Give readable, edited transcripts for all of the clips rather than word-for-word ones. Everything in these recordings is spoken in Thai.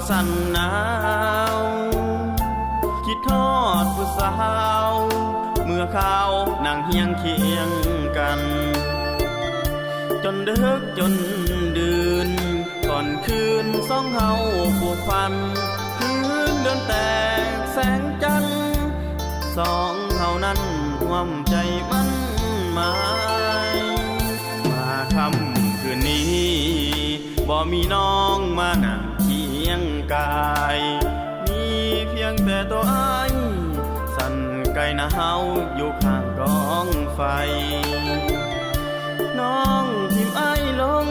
สั่นหนาวคิดทอดผู้สาวเมื่อเขานั่งเฮียงเคียงกันจนดึกจนดื่นก่อนคืนสองเฮาผูกพันคืนเดือนแตกแสงจันทร์สองเฮานั้นร่วมใจมันหมายมาค่ำคืนนี้บ่มีน้องมานั่งเคียงกายมีเพียงแต่ตัวอ้ายสั่นไกลหนาวอยู่ข้างกองไฟน้องทิมอ้ายลง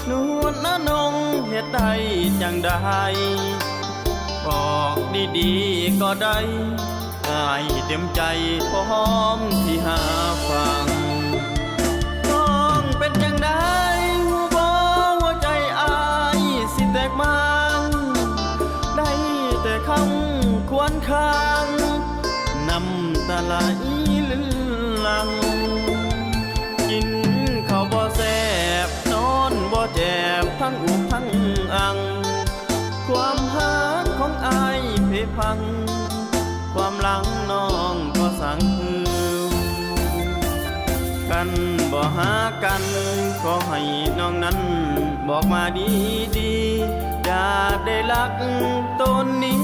นวลน้านงเหตุใดจังใดบอกดีๆก็ได้อ้ายเต็มใจพร้อมที่หาฟังน้องเป็นจังใดหูบ่หัวใจอ้ายสิแตกมันได้แต่คำควรค้างน้ำตาไหลลื่นลังกินข้าวบ่แซ่บนอนบ่แจ็บทั้งอุกทั้งอังความหักของอ้ายเพพังความหลังน้องก็สั่งคืนกันบ่หากันขอให้น้องนั้นบอกมาดีๆอย่าได้ลักตนนี้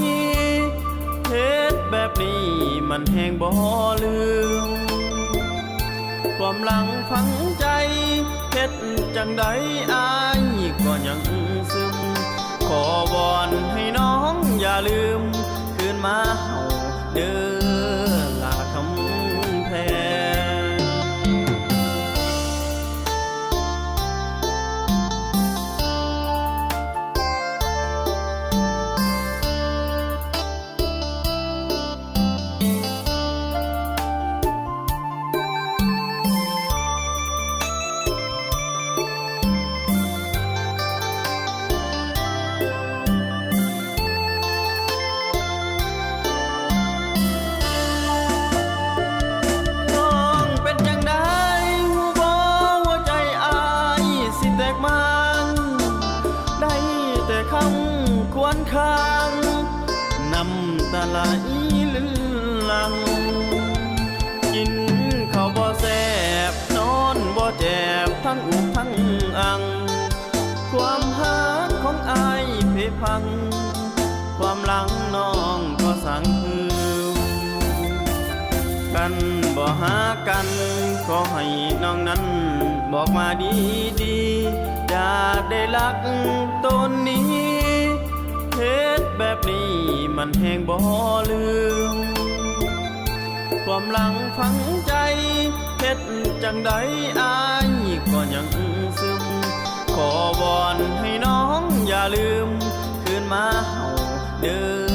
เหตุแบบนี้มันแห้งบ่ลืมความหลังฝังใจเฮ็ดจังใดอ้ายก็ยังซึมขอวอนให้น้องอย่าลืมคืนมาเฮาเด้อลาคำแพงได้แต่คำควรค้างน้ำตาไหลลื่นลังกินข้าวบ่แซ่บนอนบ่แจ็บทั้งอุกทั้งอังความหักของอ้ายเพพังความหลังน้องก็สั่งคืนกันบ่หากันขอให้น้องนั้นบอกมาดีๆอย่าได้ลักตนนี้เหตุแบบนี้มันแห้งบ่ลืมความหลังฝังใจเฮ็ดจังใดอ้ายก็ยังซึมขอวอนให้น้องอย่าลืมคืนมาเฮาเด้อ